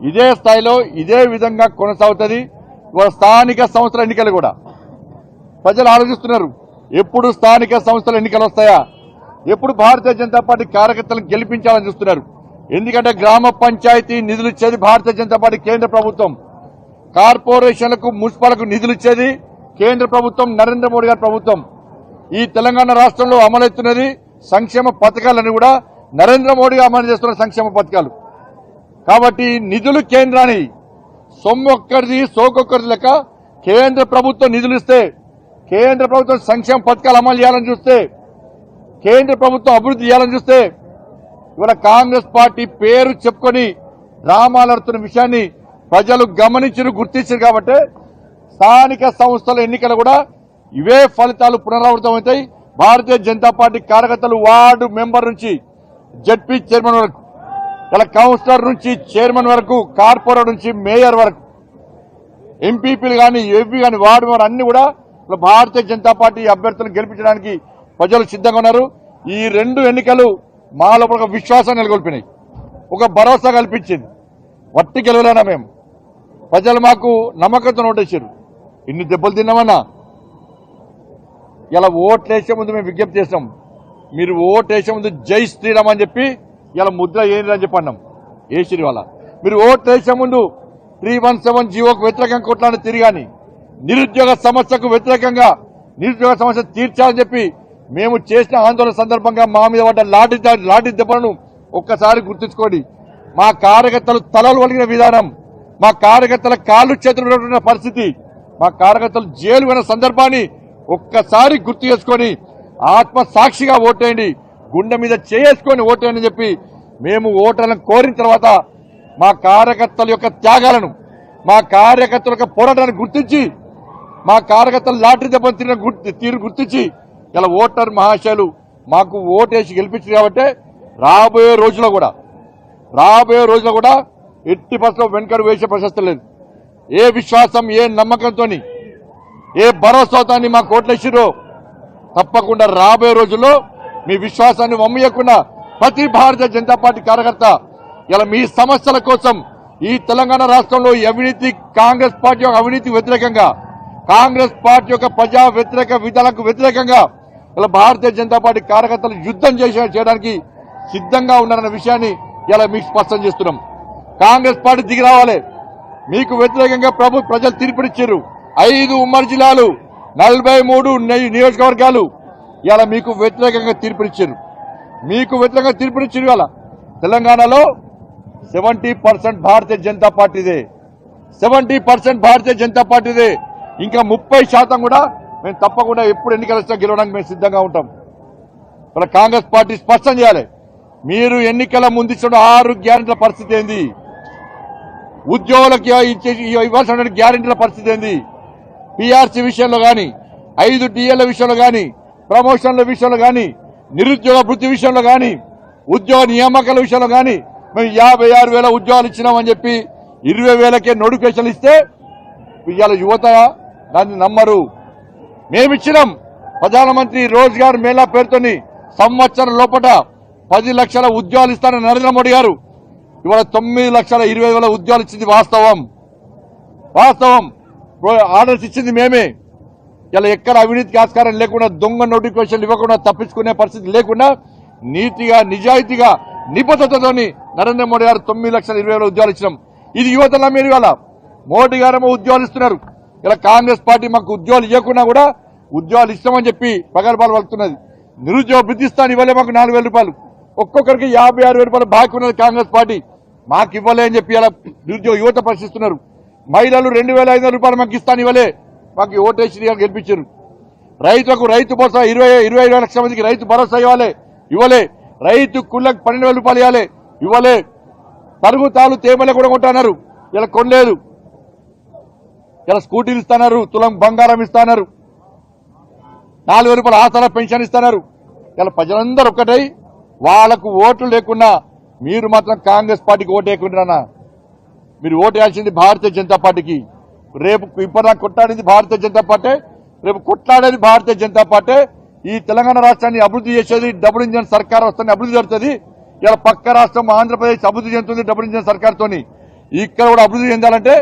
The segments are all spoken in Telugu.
ఇదే స్థాయిలో ఇదే విధంగా కొనసాగుతుంది. స్థానిక సంస్థల ఎన్నికలు కూడా ప్రజలు ఆలోచిస్తున్నారు, ఎప్పుడు స్థానిక సంస్థల ఎన్నికలు వస్తాయా, ఎప్పుడు భారతీయ జనతా పార్టీ కార్యకర్తలను గెలిపించాలని చూస్తున్నారు. ఎందుకంటే గ్రామ పంచాయతీ నిధులు ఇచ్చేది భారతీయ జనతా పార్టీ కేంద్ర ప్రభుత్వం, కార్పొరేషన్లకు మున్సిపాలకు నిధులు ఇచ్చేది కేంద్ర ప్రభుత్వం, నరేంద్ర మోడీ గారి ప్రభుత్వం. ఈ తెలంగాణ రాష్ట్రంలో అమలవుతున్నది సంక్షేమ పథకాలను కూడా నరేంద్ర మోడీ అమలు చేస్తున్న సంక్షేమ పథకాలు. కాబట్టి నిధులు కేంద్రాన్ని సొమ్మొక్కరిది సోకొక్కరిది లెక్క కేంద్ర ప్రభుత్వం నిధులు ఇస్తే, కేంద్ర ప్రభుత్వం సంక్షేమ పథకాలు అమలు చేయాలని చూస్తే, కేంద్ర ప్రభుత్వం అభివృద్ధి చేయాలని చూస్తే, ఇవాళ కాంగ్రెస్ పార్టీ పేరు చెప్పుకొని డ్రామాలు ఆడుతున్న విషయాన్ని ప్రజలు గమనించారు, గుర్తించారు. కాబట్టి స్థానిక సంస్థల ఎన్నికలు కూడా ఇవే ఫలితాలు పునరావృతమవుతాయి. భారతీయ జనతా పార్టీ కార్యకర్తలు వార్డు మెంబర్ నుంచి జడ్పీ చైర్మన్ వరకు, ఇలా కౌన్సిలర్ నుంచి చైర్మన్ వరకు, కార్పొరేటర్ నుంచి మేయర్ వరకు, ఎంపీపీలు కానీ ఎంపీ కానీ వార్డు మెంబర్ అన్ని కూడా భారతీయ జనతా పార్టీ అభ్యర్థులను గెలిపించడానికి ప్రజలు సిద్ధంగా ఉన్నారు. ఈ రెండు ఎన్నికలు మా లోపల ఒక విశ్వాసం నెలకొల్పినాయి, ఒక భరోసా కల్పించింది. వట్టి గెలవలేనా మేము, ప్రజలు మాకు నమ్మకంతో ఓటేశారు. ఇన్ని దెబ్బలు తిన్నామన్నా ఇలా ఓట్లేసే ముందు మేము విజ్ఞప్తి చేస్తాం, మీరు ఓటేసే ముందు జై శ్రీరామ్ అని చెప్పి ఇలా ముద్ర ఏంటి అని చెప్పి అన్నాం. వేసిరి వాళ్ళ మీరు ఓట్లేసే ముందు 317 జీవోకు వ్యతిరేకంగా కొట్లాడి తిరిగాని, నిరుద్యోగ సమస్యకు వ్యతిరేకంగా నిరుద్యోగ సమస్య తీర్చాలని చెప్పి మేము చేసిన ఆందోళన సందర్భంగా మా మీద పడ్డ లాఠీ దెబ్బలను ఒక్కసారి గుర్తుంచుకోండి. మా కార్యకర్తలు తలలు వలిగిన విధానం, మా కార్యకర్తల కాళ్ళు చేతులు ఉన్న పరిస్థితి, మా కార్యకర్తలు జైలు పోయిన సందర్భాన్ని ఒక్కసారి గుర్తు చేసుకొని ఆత్మ సాక్షిగా ఓటేయండి, గుండె మీద చేసుకొని ఓటేయండి అని చెప్పి మేము ఓటర్లను కోరిన తర్వాత మా కార్యకర్తల యొక్క త్యాగాలను, మా కార్యకర్తల యొక్క పోరాటాన్ని గుర్తించి, మా కార్యకర్తలు లాటరీ దెబ్బలు తీరు గుర్తించి ఇలా ఓటర్ మహాశయులు మాకు ఓటేసి గెలిపించారు. కాబట్టి రాబోయే రోజుల్లో కూడా ఎట్టి బస్సులో వెనుకడు వేసే ప్రశస్తి లేదు. ఏ విశ్వాసం, ఏ నమ్మకంతో, ఏ భరోసాతో మాకు ఓట్లేసిరో తప్పకుండా రాబోయే రోజుల్లో మీ విశ్వాసాన్ని వమ్మయ్యకుండా ప్రతి భారతీయ జనతా పార్టీ కార్యకర్త ఇలా మీ సమస్యల కోసం ఈ తెలంగాణ రాష్ట్రంలో అవినీతి, కాంగ్రెస్ పార్టీ యొక్క అవినీతి వ్యతిరేకంగా, కాంగ్రెస్ పార్టీ యొక్క ప్రజా వ్యతిరేక విధానాలకు వ్యతిరేకంగా ఇలా భారతీయ జనతా పార్టీ కార్యకర్తలు యుద్ధం చేయడానికి సిద్ధంగా ఉన్నారన్న విషయాన్ని ఇలా మీకు స్పష్టం చేస్తున్నాం. కాంగ్రెస్ పార్టీ దిగి రావాలి. మీకు వ్యతిరేకంగా ప్రజలు తీర్పునిచ్చారు. 5 ఉమ్మడి జిల్లాలు, 43 నియోజకవర్గాలు ఇలా మీకు వ్యతిరేకంగా తీర్పునిచ్చారు. ఇవాళ తెలంగాణలో 70% భారతీయ జనతా పార్టీదే, 70% భారతీయ జనతా పార్టీదే. ఇంకా 30% కూడా మేము తప్పకుండా ఎప్పుడు ఎన్నికలు వచ్చినా గెలవడానికి మేము సిద్ధంగా ఉంటాం. ఇలా కాంగ్రెస్ పార్టీ స్పష్టం చేయాలి. మీరు ఎన్నికల ముందు ఇచ్చిన 6 గ్యారెంటీల పరిస్థితి ఏంది, ఉద్యోగులకు ఇవ్వాల్సిన గ్యారెంటీల పరిస్థితి ఏంది, పీఆర్సీ విషయంలో కానీ, 5 డిఎల విషయంలో కానీ, ప్రమోషన్ల విషయంలో కానీ, నిరుద్యోగ వృత్తి విషయంలో కానీ, ఉద్యోగ నియామకాల విషయంలో కానీ మేము 56,000 ఉద్యోగాలు ఇచ్చినామని చెప్పి 20,000కే నోటిఫికేషన్లు ఇస్తే ఇవాళ యువత దాన్ని నమ్మరు. మేమిచ్చినాం ప్రధానమంత్రి రోజ్గార్ మేళా పేరుతోని సంవత్సరం లోపల 10 లక్షల ఉద్యోగాలు ఇస్తారని నరేంద్ర మోడీ గారు ఇవాళ 9,20,000 ఉద్యోగాలు ఇచ్చింది వాస్తవం. ఆర్డర్స్ ఇచ్చింది మేమే. ఇలా ఎక్కడ అవినీతికి ఆస్కారం లేకుండా, దొంగ నోటిఫికేషన్లు ఇవ్వకుండా, తప్పించుకునే పరిస్థితి లేకుండా నీతిగా, నిజాయితీగా, నిబద్ధతతోని నరేంద్ర మోడీ గారు 9,20,000 ఉద్యోగాలు ఇచ్చినాం. ఇది యువతల మీరు ఇవాళ మోడీ గారేమో ఉద్యోగాలు ఇస్తున్నారు. ఇలా కాంగ్రెస్ పార్టీ మాకు ఉద్యోగాలు ఇవ్వకుండా కూడా ఉద్యోగాలు ఇస్తామని చెప్పి ప్రగల్భాలు పలుకుతున్నది. నిరుద్యోగ వృద్ధిస్తాను ఇవ్వలే, మాకు 4,000 రూపాయలు, ఒక్కొక్కరికి 56,000 రూపాయలు బాకీ ఉన్నది కాంగ్రెస్ పార్టీ, మాకు ఇవ్వలే అని చెప్పి ఇలా నిరుద్యోగ యువత ప్రశ్నిస్తున్నారు. మహిళలు 2,500 రూపాయలు మాకు ఇస్తాను ఇవ్వలే, మాకు ఓటేసి గెలిపించారు. రైతులకు రైతు భరోసా 25 లక్షల మందికి రైతు భరోసా ఇవ్వలే. రైతు కుళ్ళకు 12,000 రూపాయలు ఇవ్వలే. తరుగు తాలు తేమలే కూడా కొంటున్నారు, ఇలా కొనలేదు. ఇలా స్కూటీలు ఇస్తున్నారు, తులం బంగారం ఇస్తున్నారు, 4,000 రూపాయల ఆసరా పెన్షన్ ఇస్తున్నారు. ఇలా ప్రజలందరూ ఒక్కటై వాళ్లకు ఓట్లు లేకున్నా మీరు మాత్రం కాంగ్రెస్ పార్టీకి ఓటు వేయకుండా మీరు ఓటు వేయాల్సింది భారతీయ జనతా పార్టీకి. రేపు ఇప్పటిదాకా కొట్లాడింది భారతీయ జనతా పార్టీ, రేపు కొట్లాడేది భారతీయ జనతా పార్టీ. ఈ తెలంగాణ రాష్ట్రాన్ని అభివృద్ధి చేసేది డబుల్ ఇంజన్ సర్కార్ వస్తుంది, అభివృద్ధి జరుగుతుంది. ఇలా పక్క రాష్ట్రం ఆంధ్రప్రదేశ్ అభివృద్ధి చెందుతుంది డబుల్ ఇంజన్ సర్కార్తోని. ఇక్కడ కూడా అభివృద్ధి చెందాలంటే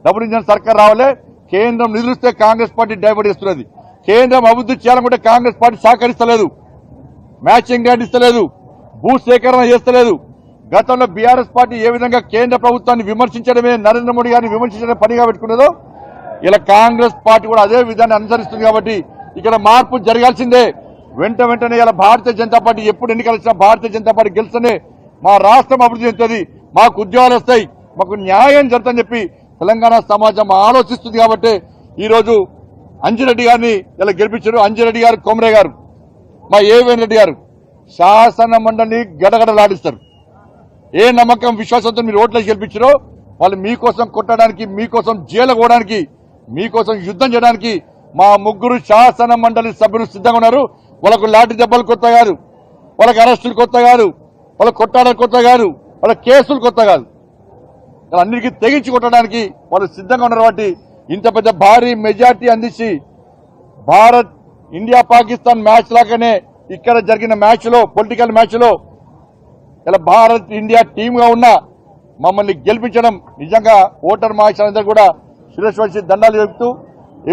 డబుల్ ఇంజన్ సర్కార్ రావాలి. కేంద్రం నిధులు ఇస్తే కాంగ్రెస్ పార్టీ డైవర్ట్ చేస్తున్నది. కేంద్రం అభివృద్ధి చేయాలనుకుంటే కాంగ్రెస్ పార్టీ సహకరిస్తలేదు, మ్యాచింగ్ గ్రాంట్ ఇస్తలేదు, భూ సేకరణ చేస్తలేదు. గతంలో బీఆర్ఎస్ పార్టీ ఏ విధంగా కేంద్ర ప్రభుత్వాన్ని విమర్శించడమే, నరేంద్ర మోడీ గారిని విమర్శించడమే పనిగా పెట్టుకున్నదో ఇలా కాంగ్రెస్ పార్టీ కూడా అదే విధాన్ని అనుసరిస్తుంది. కాబట్టి ఇక్కడ మార్పు జరగాల్సిందే. వెంటనే ఇలా భారతీయ జనతా పార్టీ ఎప్పుడు ఎన్నికలు వచ్చినా భారతీయ జనతా పార్టీ గెలుస్తేనే మా రాష్ట్రం అభివృద్ధి చెందుతుంది, మాకు ఉద్యోగాలు వస్తాయి, మాకు న్యాయం జరుగుతుందని చెప్పి తెలంగాణ సమాజం ఆలోచిస్తుంది. కాబట్టి ఈరోజు అంజిరెడ్డి గారిని ఇలా గెలిపించారు. అంజిరెడ్డి గారు, కొమరే గారు, మా ఏవేన్ రెడ్డి గారు శాసన మండలిని గడగడలాడిస్తారు. ఏ నమ్మకం విశ్వాసంతో మీరు ఓట్లేసి గెలిపించారో వాళ్ళు మీకోసం కొట్టడానికి, మీకోసం జైలు పోవడానికి, మీకోసం యుద్ధం చేయడానికి మా ముగ్గురు శాసన మండలి సభ్యులు సిద్ధంగా ఉన్నారు. వాళ్ళకు లాఠీ దెబ్బలు కొత్త కాదు, వాళ్ళకి అరెస్టులు కొత్త కాదు, వాళ్ళకి కొట్టాలని కొత్త కాదు, వాళ్ళ కేసులు కొత్త కాదు. అన్నిటికీ తెగించి కొట్టడానికి వాళ్ళు సిద్ధంగా ఉన్నారు. కాబట్టి ఇంత పెద్ద భారీ మెజార్టీ అందించి భారత్ ఇండియా పాకిస్తాన్ మ్యాచ్ లాగానే ఇక్కడ జరిగిన మ్యాచ్ లో, పొలిటికల్ మ్యాచ్ లో ఇలా భారత్ ఇండియా టీమ్ గా ఉన్న మమ్మల్ని గెలిపించడం నిజంగా ఓటర్ మహాశయులందరూ కూడా శిరస్సు వచ్చి దండాలు చెబుతూ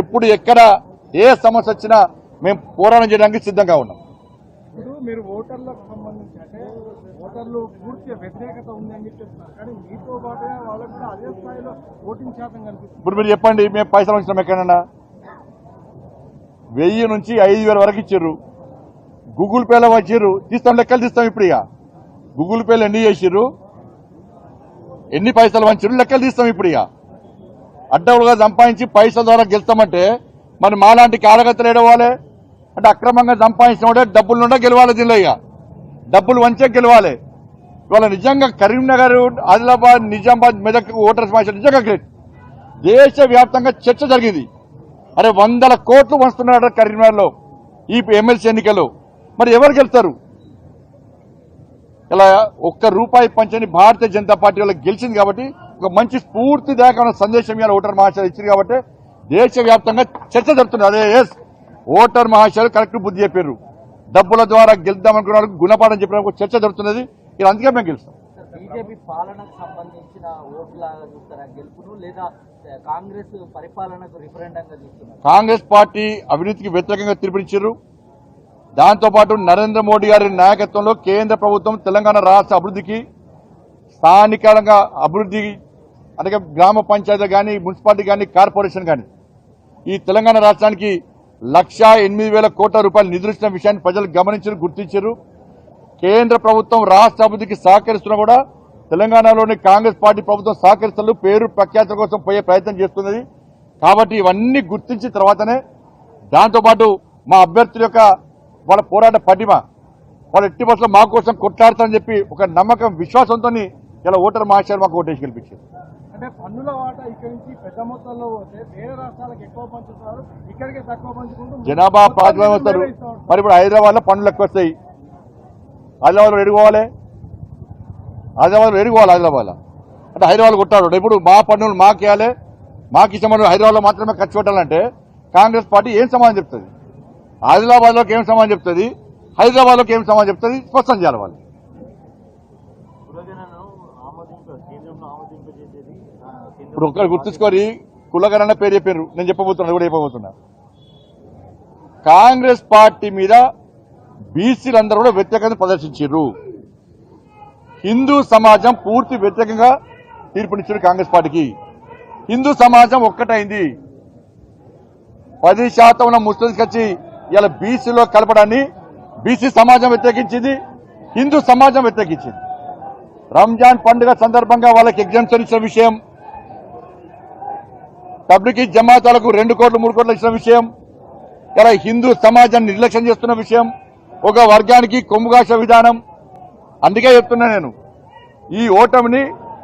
ఎప్పుడు ఎక్కడ ఏ సమస్య వచ్చినా మేము పోరాటం చేయడానికి సిద్ధంగా ఉన్నాం. ఇప్పుడు మీరు ఓటర్లకు సంబంధించి అంటే ఓటర్లు పూర్తి వ్యతిరేకత ఉందని చెప్తున్నారు, కానీ మీతో పాటుగా వాళ్ళకు కూడా అదే స్థాయిలో ఓటింగ్ శాతం కనిపిస్తుంది. ఇప్పుడు మీరు చెప్పండి, మేము పైసలు వచ్చినాం ఎక్కడన్నా? 1000 నుంచి 5000 వరకు ఇచ్చారు. గూగుల్ పేలో వచ్చారు, తీస్తాం, లెక్కలు తీస్తాం. ఇప్పుడు ఇక గూగుల్ పేలు ఎన్ని చేసిర్రు, ఎన్ని పైసలు వంచారు, లెక్కలు తీస్తాం. ఇప్పుడు ఇక అడ్డవులుగా సంపాదించి పైసల ద్వారా గెలుస్తామంటే మరి మాలాంటి కార్యకర్తలు ఏడవాలి అంటే అక్రమంగా సంపాదించిన డబ్బులు నుండే గెలవాలి. దీనిలో ఇక డబ్బులు వంచే గెలవాలి. ఇవాళ నిజంగా కరీంనగర్, ఆదిలాబాద్, నిజామాబాద్, మెదక్ ఓటర్స్ మ్యాచ్ నిజంగా గ్రేట్. దేశవ్యాప్తంగా చర్చ జరిగింది. అరే 100 కోట్లు వంచుతున్నాడు కరీంనగర్ లో ఈ ఎమ్మెల్సీ ఎన్నికల్లో. మరి ఎవరు గెలుస్తారు? ఇలా ₹1 పంచని భారతీయ జనతా పార్టీ వాళ్ళకి గెలిచింది. కాబట్టి ఒక మంచి స్ఫూర్తిదాయకమైన సందేశం ఇవాళ ఓటర్ మహాశయులు ఇచ్చింది. కాబట్టి దేశవ్యాప్తంగా చర్చ జరుగుతుంది. అదే ఎస్, ఓటర్ మహాశయులు కరెక్ట్ బుద్ధి చెప్పారు. డబ్బుల ద్వారా గెలుద్దామనుకున్న గుణపాఠం చెప్పిన చర్చ జరుగుతున్నది. ఇలా అందుకే మేము గెలుస్తాం. బీజేపీ పాలనకు సంబంధించిన ఓట్లాగా చూస్తారా గెలుపును, లేదా కాంగ్రెస్ పరిపాలనకు రిఫరెండంగా చూస్తున్నారు? కాంగ్రెస్ పార్టీ అవినీతికి వ్యతిరేకంగా తీర్పునిచ్చారు. దాంతోపాటు నరేంద్ర మోడీ గారి నాయకత్వంలో కేంద్ర ప్రభుత్వం తెలంగాణ రాష్ట్ర అభివృద్ధికి, స్థానికంగా అభివృద్ధి అంటే గ్రామ పంచాయతీ కానీ, మున్సిపాలిటీ కానీ, కార్పొరేషన్ కానీ ఈ తెలంగాణ రాష్ట్రానికి 1,08,000 కోట్ల రూపాయలు నిధులు ఇచ్చిన విషయాన్ని ప్రజలు గమనించారు, గుర్తించారు. కేంద్ర ప్రభుత్వం రాష్ట్ర అభివృద్ధికి సహకరిస్తున్నా కూడా తెలంగాణలోని కాంగ్రెస్ పార్టీ ప్రభుత్వం సహకరిస్తూ పేరు ప్రఖ్యాతుల కోసం పోయే ప్రయత్నం చేస్తున్నది. కాబట్టి ఇవన్నీ గుర్తించిన తర్వాతనే దాంతోపాటు మా అభ్యర్థుల యొక్క వాళ్ళ పోరాట పటిమ, వాళ్ళ ఎట్టి బస్సులో మా కోసం కొట్లాడతారని చెప్పి ఒక నమ్మకం, విశ్వాసంతో ఇలా ఓటర్ మహాశయులు మాకు ఓటేసి గెలిపించారు. అంటే పన్నుల వాటా ఇక్కడ నుంచి పెద్ద మొత్తంలో పోతే వేరే రాష్ట్రాలకు ఎక్కువ పంచుతారు, ఇక్కడికే తక్కువ పంచుకుంటూ జనాభా ప్రాతిపదికన వస్తారు. మరి ఇప్పుడు హైదరాబాద్ లో పన్నులు ఎక్కువ వస్తాయి. ఆదిలాబాద్ లో ఎడుకోవాలి, హైదరాబాద్ లో అంటే హైదరాబాద్ కొట్టాడు. ఇప్పుడు మా పన్నులు మాకేయాలి, మాకు ఇష్టమైన హైదరాబాద్ లో మాత్రమే ఖర్చు పెట్టాలంటే కాంగ్రెస్ పార్టీ ఏం సమాధానం చెప్తుంది? ఆదిలాబాద్ లోకి ఏం సమాధానం చెప్తుంది? హైదరాబాద్ లోకి ఏం సమాధానం చెప్తుంది? స్పష్టం చేయాలి వాళ్ళు. ఇప్పుడు ఒక్కరు గుర్తుంచుకొని కులగరణ పేరు చెప్పారు, నేను చెప్పబోతున్నా, కూడా చెప్పబోతున్నా. కాంగ్రెస్ పార్టీ మీద బీసీలందరూ కూడా వ్యతిరేకత ప్రదర్శించారు. హిందూ సమాజం పూర్తి వ్యతిరేకంగా తీర్పునిచ్చారు కాంగ్రెస్ పార్టీకి. హిందూ సమాజం ఒక్కటైంది. 10% ఉన్న ముస్లింస్ వచ్చి ఇలా బీసీలో కలపడాన్ని బీసీ సమాజం వ్యతిరేకించింది, హిందూ సమాజం వ్యతిరేకించింది. రంజాన్ పండుగ సందర్భంగా వాళ్ళకి ఎగ్జామ్షన్ ఇచ్చిన విషయం, తబ్లిగీ జమాతాలకు 2 కోట్లు 3 కోట్లు ఇచ్చిన విషయం, ఇలా హిందూ సమాజాన్ని నిర్లక్ష్యం చేస్తున్న విషయం, ఒక వర్గానికి కొమ్ముగాస విధానం. అందుకే చెప్తున్నా నేను, ఈ ఓటమిని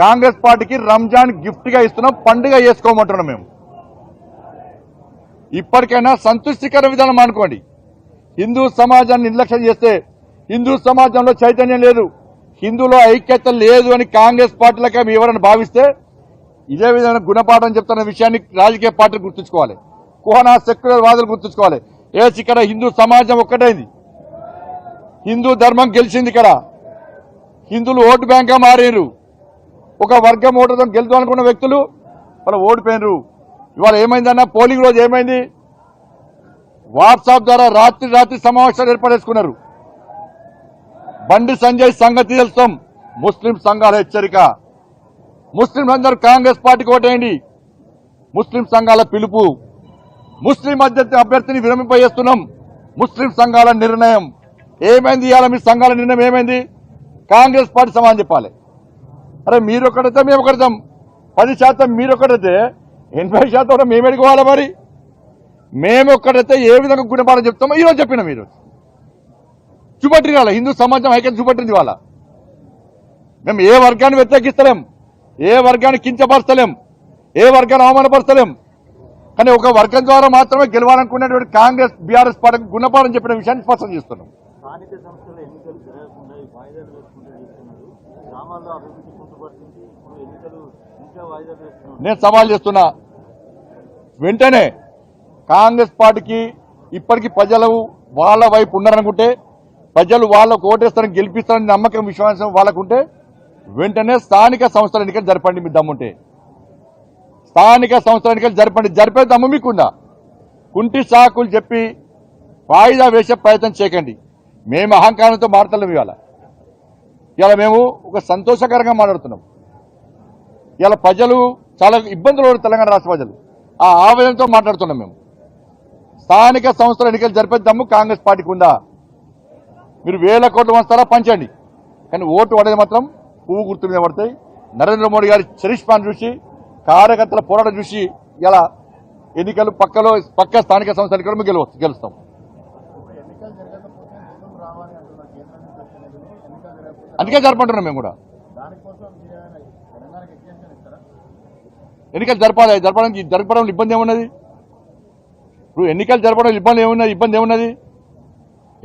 కాంగ్రెస్ పార్టీకి రంజాన్ గిఫ్ట్ గా ఇస్తున్నాం, పండుగ చేసుకోమంటున్నాం. మేము ఇప్పటికైనా సంతృష్టికర విధానం అనుకోండి. హిందూ సమాజాన్ని నిర్లక్ష్యం చేస్తే హిందూ సమాజంలో చైతన్యం లేదు, హిందూలో ఐక్యత లేదు అని కాంగ్రెస్ పార్టీలకే ఎవరైనా భావిస్తే ఇదే విధంగా గుణపాఠం చెప్తున్న విషయాన్ని రాజకీయ పార్టీలు గుర్తుంచుకోవాలి, కోహనా సెక్యులర్ వాదులు గుర్తుంచుకోవాలి. ఇక్కడ హిందూ సమాజం ఒక్కటైంది, హిందూ ధర్మం గెలిచింది. ఇక్కడ హిందువులు ఓటు బ్యాంక్ గా మారారు. ఒక వర్గం ఓటుతో గెలుద్దాం అనుకున్న వ్యక్తులు వాళ్ళు ఓడిపోయినరు. ఇవాళ ఏమైందన్న పోలింగ్ రోజు ఏమైంది? వాట్సాప్ ద్వారా రాత్రి సమావేశాలు ఏర్పడేసుకున్నారు. బండి సంజయ్ సంగతి తెలుస్తాం. ముస్లిం సంఘాల హెచ్చరిక, ముస్లింలందరూ కాంగ్రెస్ పార్టీకి ఓటేయండి, ముస్లిం సంఘాల పిలుపు, ముస్లిం అభ్యర్థిని విరమింపజేస్తున్నాం, ముస్లిం సంఘాల నిర్ణయం. ఏమైంది ఇవాళ మీ సంఘాల నిర్ణయం ఏమైంది? కాంగ్రెస్ పార్టీ సమాధానం చెప్పాలి. అరే మీరు ఒకటైతే మేము ఒకటిదాం, 10% మీరు ఒకటైతే 80% కూడా మేము ఎడుకోవాలి. మరి మేము ఒక్కడైతే ఏ విధంగా గుణపాఠం చెప్తామో ఈరోజు చెప్పినాం. ఈరోజు చూపట్టింది వాళ్ళ హిందూ సమాజం ఐక్యత చూపట్టింది. వాళ్ళ మేము ఏ వర్గాన్ని వ్యతిరేకిస్తలేం, ఏ వర్గాన్ని కించపరచలేం, ఏ వర్గాన్ని అవమానపరచలేం. కానీ ఒక వర్గం ద్వారా మాత్రమే గెలవాలనుకునేటువంటి కాంగ్రెస్ బీఆర్ఎస్ పార్టీకి గుణపాఠం చెప్పిన విషయాన్ని స్పష్టం చేస్తున్నాం. స్థానిక సంస్థల ఎన్నికలు జరగకుండా ఈ వాయిదాలు వేసుకుంటూ చేస్తున్నారు. గ్రామాల్లో అభివృద్ధి కుంటుపడుతుంది. ఇప్పుడు ఎన్నికలు ఇంకా వాయిదాలు వేస్తున్నారు. నేను సవాల్ చేస్తున్నా, వెంటనే కాంగ్రెస్ పార్టీకి ఇప్పటికీ ప్రజలు వాళ్ళ వైపు ఉన్నారనుకుంటే, ప్రజలు వాళ్ళకు ఓటేస్తారని గెలిపిస్తారని నమ్మకం విశ్వాసం వాళ్ళకుంటే వెంటనే స్థానిక సంస్థల ఎన్నికలు జరపండి. మీ దమ్ముంటే స్థానిక సంస్థల ఎన్నికలు జరపండి. జరిపే దమ్ము మీకుందా? కుంటి సాకులు చెప్పి వాయిదా వేసే ప్రయత్నం చేయకండి. మేము అహంకారంతో మాట్లాడలేము. ఇవాళ మేము ఒక సంతోషకరంగా మాట్లాడుతున్నాం. ఇవాళ ప్రజలు చాలా ఇబ్బందులు, తెలంగాణ రాష్ట్ర ప్రజలు ఆ ఆవేదనతో మాట్లాడుతున్నాం. మేము స్థానిక సంస్థల ఎన్నికలు జరిపే దమ్ము కాంగ్రెస్ పార్టీకి ఉందా? మీరు 1000 కోట్లు వస్తారా పంచండి, కానీ ఓటు పడేది మాత్రం పువ్వు గుర్తు మీద పడతాయి. నరేంద్ర మోడీ గారి చరిష్మాను చూసి, కార్యకర్తల పోరాటం చూసి ఇలా ఎన్నికలు పక్క స్థానిక సంస్థల ఎన్నికలు మేము గెలుస్తాం. అందుకే జరపంటున్నాం. మేము కూడా ఎన్నికలు జరపడం ఇబ్బంది ఏమున్నది? ఇప్పుడు ఎన్నికలు జరపడం ఇబ్బంది ఏమున్నది?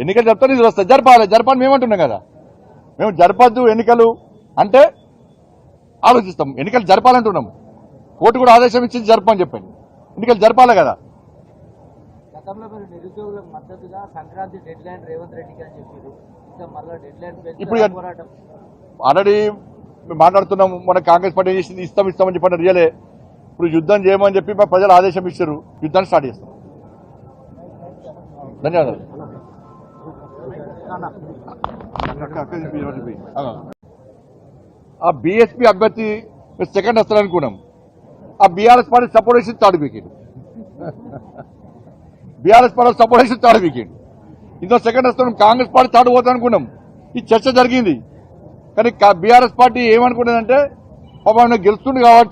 ఎన్నికలు చెప్తే ఇది వస్తుంది, జరపాలి మేమంటున్నాం కదా. మేము జరపద్దు ఎన్నికలు అంటే ఆలోచిస్తాం. ఎన్నికలు జరపాలంటున్నాం. కోర్టు కూడా ఆదేశం ఇచ్చింది జరపని చెప్పండి. ఎన్నికలు జరపాలి కదా. గతంలో మీరు నిరుద్యోగులకు మద్దతుగా సంక్రాంతి డెడ్ లైన్ రేవంత్ రెడ్డికి అని చెప్పారు. ఇంకా మళ్ళీ డెడ్ లైన్ ఇప్పుడు ఆల్రెడీ మాట్లాడుతున్నాం. మన కాంగ్రెస్ పార్టీ చేసింది ఇస్తామని చెప్పండి రియలే. ఇప్పుడు యుద్ధం చేయమని చెప్పి మా ప్రజలు ఆదేశం ఇచ్చారు. యుద్ధాన్ని స్టార్ట్ చేస్తాం. ధన్యవాదాలు. ఆ బీఎస్పీ అభ్యర్థి సెకండ్ వస్తారనుకున్నాం. ఆ బీఆర్ఎస్ పార్టీ సపోర్ట్ చేసి third weekend, BRS party support చేసి థర్డ్ వీకెండ్, ఇంకో సెకండ్ వస్తున్నాం. కాంగ్రెస్ పార్టీ థర్డ్ పోతా అనుకున్నాం. ఈ చర్చ జరిగింది. కానీ బీఆర్ఎస్ పార్టీ ఏమనుకున్నదంటే పాపం గెలుస్తుంది కావచ్చు,